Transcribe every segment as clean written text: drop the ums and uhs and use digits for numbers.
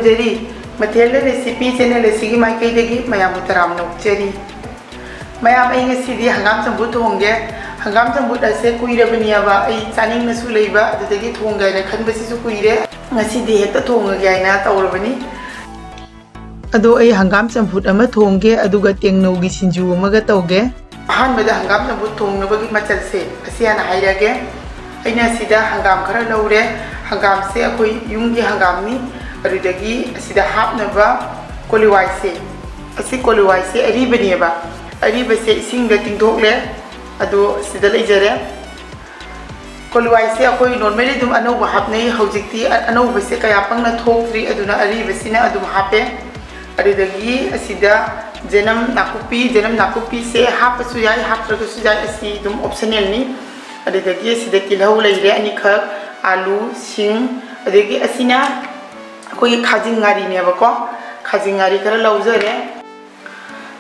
ꯊꯝꯖꯔꯤ ꯃꯊꯦꯜ recipe channel ꯑꯁꯤꯒꯤ ꯃꯥꯏꯀꯩꯗꯒꯤ ꯃꯌꯥꯝꯕꯨ ꯇꯔꯥꯝꯅ ꯅꯣꯛꯆꯔꯤ ꯃꯌꯥꯝ ꯑꯩ ꯉꯁꯤꯗꯤ ꯍꯪꯒꯥꯝ ꯆꯝꯐꯨꯠ ꯊꯣꯡꯒꯦ ꯍꯪꯒꯥम ꯆꯝꯐꯨꯠ ꯑꯁꯦ ꯀꯨꯏꯔꯕꯅꯤꯕ ꯑꯩ ꯆꯥꯅꯤꯡꯅꯁꯨ ꯂꯩꯕ ꯑꯗꯨꯗꯒꯤ ꯊꯣꯡꯒꯦꯅ ꯈꯟꯕꯁꯤꯁꯨ ꯀꯨꯏꯔꯦ ꯉꯁꯤꯗꯤ ꯍꯦꯛꯇ ꯊꯣꯡꯉꯒꯦ ꯍꯥꯏꯅ ꯇꯧꯔꯕꯅꯤ ꯑꯗꯣ ꯑꯩ ꯍꯪꯒꯥम ꯆꯝꯐꯨꯠ ꯑꯃ ꯊꯣꯡꯒꯦ ꯑꯗꯨꯒ ꯇꯦꯡꯅꯧꯒꯤ ꯁꯤꯡꯖꯨ ꯑꯃꯒ ꯇꯧꯒꯦ ꯑꯍꯥꯟꯕꯗ ꯍꯪꯒꯥम ꯆꯝꯐꯨꯠ ꯊꯣꯡꯅꯕꯒꯤ ꯃꯆꯜꯁꯦ ꯑꯁꯤ ꯍꯥꯟꯅ ꯍꯥꯏꯔꯒꯦ ꯑꯩꯅ ꯁꯤꯗ ꯍꯪꯒꯥम ꯈꯔ ꯂꯧꯔꯦ ꯍꯪꯒꯥꯝꯁꯦ ꯑꯩꯈꯣꯏ ꯌꯨꯝꯒꯤ ꯍꯪꯒꯥꯝꯅꯤ ꯑꯗꯨꯗꯒꯤ ꯑꯁꯤꯗ ꯍꯥꯞꯅꯕ ꯀꯣꯂꯤꯋꯥꯏꯁꯦ ꯑꯁꯤ ꯀꯣꯂꯤꯋꯥꯏꯁꯦ ꯑꯔꯤꯕꯅꯦꯕ ꯑꯔꯤꯕꯁꯦ ꯏꯁꯤꯡꯗ ꯇꯤꯡꯊꯣꯛꯂꯦ ꯑꯗꯣ ꯁꯤꯗ ꯂꯩꯖꯔꯦ ꯀꯣꯂꯤꯋꯥꯏꯁꯦ ꯑꯩꯈꯣꯏ ꯅꯣꯔꯃꯦꯂꯤ ꯑꯗꯨꯝ ꯑꯅꯧꯕ ꯍꯥꯞꯅꯩ ꯍꯧꯖꯤꯛꯇꯤ ꯑꯅꯧꯕꯁꯦ ꯀꯌꯥ ꯄꯪꯅ ꯊꯣꯛꯇ꯭ꯔꯤ ꯑꯗꯨꯅ ꯑꯔꯤꯕꯁꯤꯅ ꯑꯗꯨꯝ ꯍꯥꯞꯄꯦ ꯑꯗꯨꯗꯒꯤ ꯑꯁꯤꯗ ꯖꯦꯅꯝ ꯅꯥꯀꯨꯞꯄꯤꯁꯦ ꯍꯥꯞꯄꯁꯨ ꯌꯥꯏ ꯍꯥꯞꯇ꯭ꯔꯒꯁꯨ ꯌꯥꯏ ꯑꯁꯤ ꯑꯗꯨꯝ ꯑꯣꯞꯁꯅꯦꯜꯅꯤ ꯑꯗꯨꯗꯒꯤ ꯁꯤꯗ ꯇꯤꯜꯍꯧ ꯂꯩꯔꯦ ꯑꯅꯤꯈꯛ आलू सिंग अदगी असिना कोई खाजिंग ngaरीनेबको खाजिंग ngaरी खरा लौजरे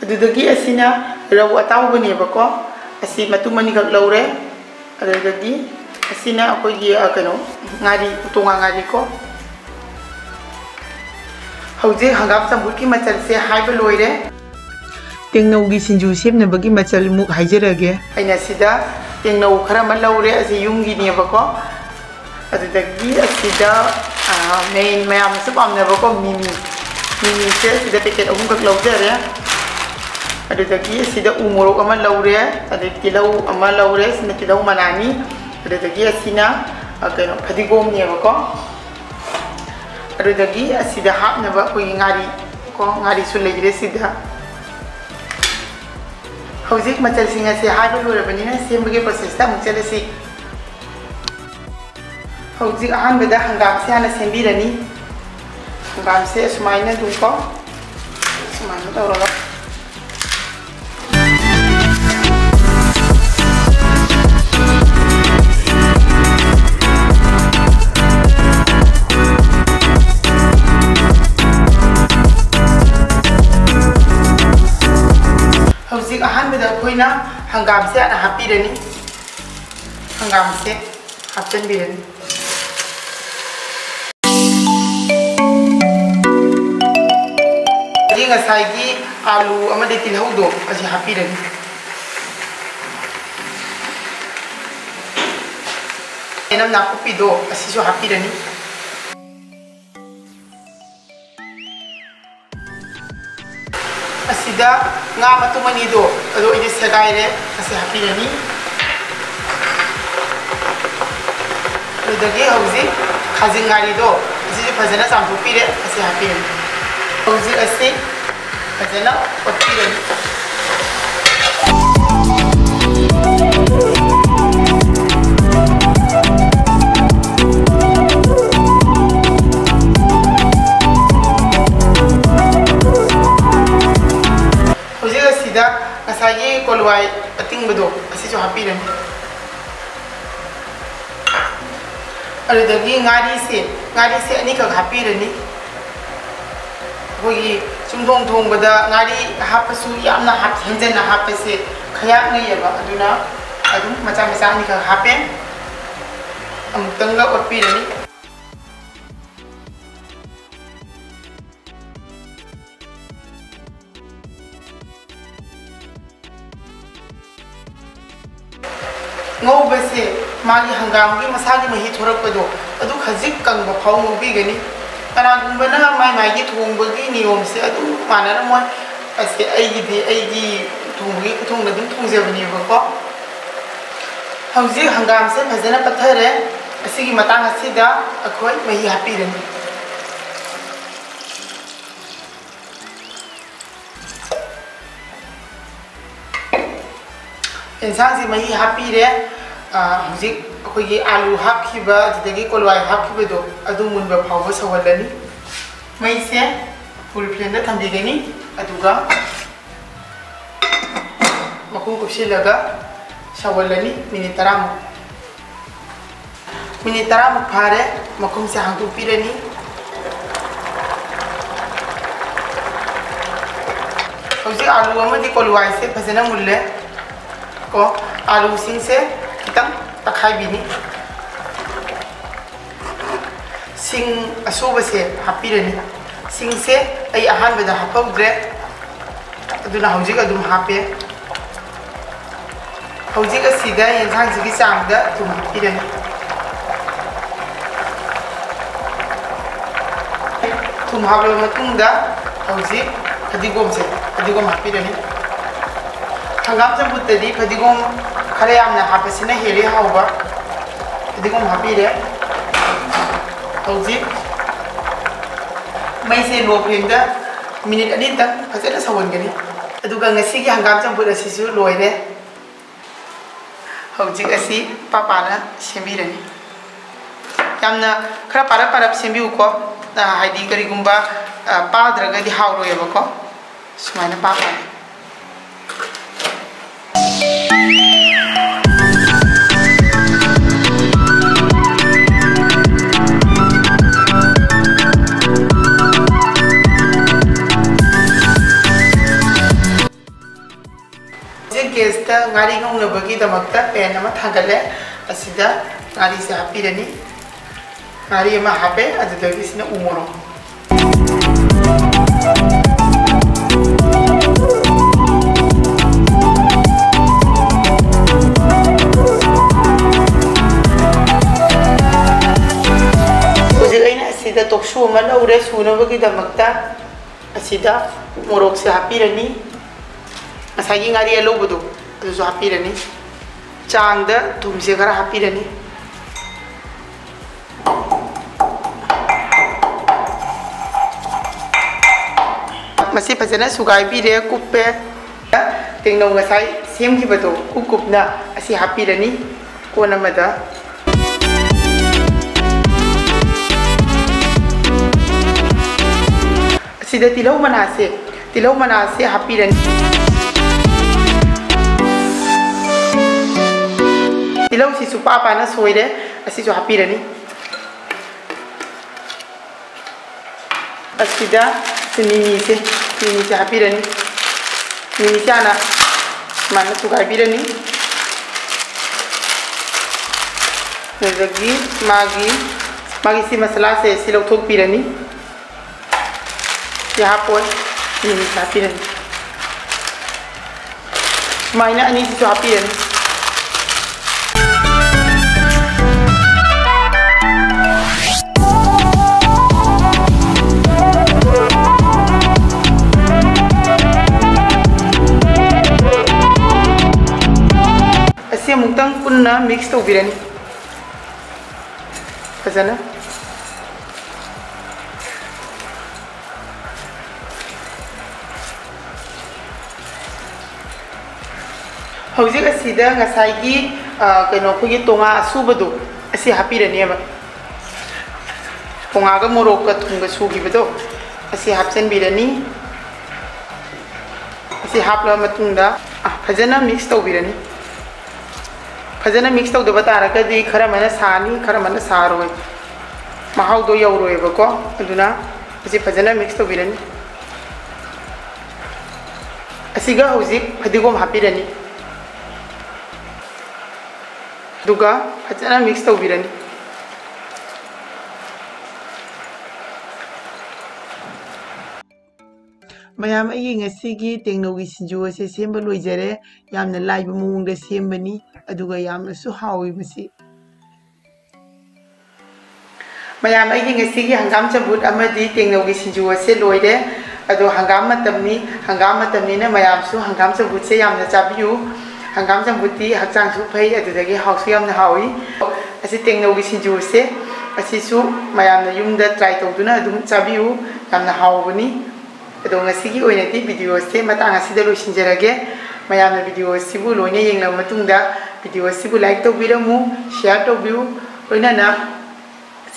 अदुदगी असिना रव अताउबनेबको असि मतु मनिखक लौरे अदुदगी असिना अखोगी कनो ngaरी उतोंगा ngaरी को हौजे हंगाम चंबुकी मचल से हाइब लोइरे तेंगनौगी सिंजु सेमनबगी मचल मुक हाइजरगे अइना सिदा तेंगनौ खरा म लौरे असि युमगिनेबको अदुदगी असिदा मेन मयाम से पामनेबको मिमी से सिदा पैकेट अहुम कक लौजरे अदुदगी सिदा उमोरोक अमा लौरे अदु तिलौ अमा लौरे सिना तिलौ मनानी अदुदगी असिना कनो फदिगोम नेबको अदुदगी असिदा हापनेबा कोई ngaरी सु लेगिरे सिदा हौजिक मचल सिंग से हाइबो लोरबनिना सेमबगे प्रोसेस ता मुचलसी हौजिक अहानबदा हंगाम से हाना सेंबिरनी हंगाम से सुमाइना दुको सुमाइना तौरगा हौजिक अहानबदा कोइना हंगाम से हाना हापिरनी हंगाम से हापचनबिरनी ngasai alu amade tilhau do asi hapirani enam nakupi do asi so hapirani asida nga matumani do ado ide sagaire asi hapirani adagi hauji khajingari do asi fazana sampupire asi hapirani hauji asi फजना पत्ती रही हौजिक असिदा ngसाई कोलवाई अतिंगबदो असि जो happy रही अरुदगी ngaरी से अनिखक happy रही होगी सुंदोंग थोंगबदा ngaरी हापसु यामना हाप हेंजना हापसे खया नयबा अदुना अदुम मचा मचा नि का हापे अमुतंगा ओपीरनी ngौबसे मागी हंगाम की मसागी मही थोरकपदो अदु खजिक कंग फाउ ngौबीगनी कनागुंबना माय मायगी थोंबगी नियम से अदु मानरमोय असे अईगी थोंबगी थोंग अदुम थोंजबनीबको हौजी हंगाम से फजना पथरे असिगी मतांग असिदा अखोय मही हापीरनी इंसान से मही हापीरे हौजी अखोयगी आलू हापखिबा अदुदगी कोलवाई हापखिबदो अदु मुनबा फावबा सवलनी मई से फुल फ्लेम दा थंबिगनी अदुगा मकुम कुपसिलगा सवलनी मिनिट 30 मुक फारे मकुम से हांगदोपिरनी हौजी आलू अमदी कोलवाई से फजना मुल्ले को आलू सिंग से खितंग तखाइबिनी सिंग असुब से हापीरनी सिंसे आई अहानबदा हापौद्रे अदुना हौजिक अदुम हापे हौजिक असिदा येंसांग सिगी चांगदा तुम हापिरनी तुम हापलो मतुंगदा हौजिक फदिगोम से फदिगोम हापिरनी हंगाम चंबुतदी फदिगोम खरे यामना हापसिना हेले हाउबा फदिगोम हापिरे हौजिक मैं से लो फ्लेमदा मिनिट अनी तक फजना सवनगनी अदुगा ngasiगी hangam chambut asisu loire hojik asi papana sembirani yamna khara parap sembiu ko haidi karigumba padraga di hauroyeba ko sumaina papa गेस्टा गाड़ी गौनबगी दमकता पैन अमा थागले असिदा गाड़ी से हापिरनी गाड़ी अमा हापे अदुदगी सिना उमोरो उजे अइना असिदा तोक्सु अमा लौरे सुनबगी दमकता असिदा मोरोक से हापिरनी Masagi ngari elo budu, itu so hapirani. Cangda tumse kara hapirani. Masih pasana sugai bire kuppe. Tinggal ngasai siam kibato kukupna asi hapirani. Ko namada. Sida tilau manase hapirani. Tilau si supa apa na soide asi so hapirani asida sini se hapirani ni sana mana tu hapirani lagi magi si masala se si lau thok pirani ya pun ni hapirani maina ani si so hapirani mungtang punna mix to birani fazana hojik asida ngasai kaino khogi tonga asubadu asi hapirani ba tonga ga morok ka thunga sugi bado asi hapchen birani asi hapla matungda fazana mix to birani फजना mix तौद बतारगदी खरा मन सानी खरा मन सारोय महाउ दो यौरोय बको अदुना असी फजना मिक्स तौबिरनी असीगा हौजिक फदिगोम हापिरनी दुगा फजना मिक्स तौबिरनी मैम अगी तेंगनोगी सिंजू असे सेम लोइजरे यामना लाइब मउंग सेमबनी अदुगा यामनसु हावी मसी मैम अगी हंगाम चंबुट अमदी तेंगनोगी सिंजू असे लोइरे अदो हंगाम मतमनी ना मैमसु हंगाम चंबुट से यामना चाबियु हंगाम चंबुटी हक्चांगसु फै अदुदगी हाउसु यामना हावी असे तेंगनोगी सिंजू से असिसु मैमना युमदा ट्राई तौदुना अदुम चाबियु यामना हावबनी अदो ngasiगी ओइनाति भिडियो से मतंग असिदा लोइसिनजरगे मयामना भिडियो सिबु लोइना येंगला मतुंगदा भिडियो सिबु लाइक तौबिरमु शेयर तौबिउ लोइनाना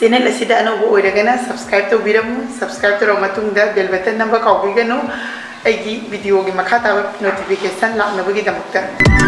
चैनल असिदा अनोबो ओइरगना सब्सक्राइब तौबिरमु सब्सक्राइब तौर मतुंगदा बेल बटन नंबर काउबिगनु अगी भिडियो गी मखा ताब नोटिफिकेशन लाक्नबगी दमकता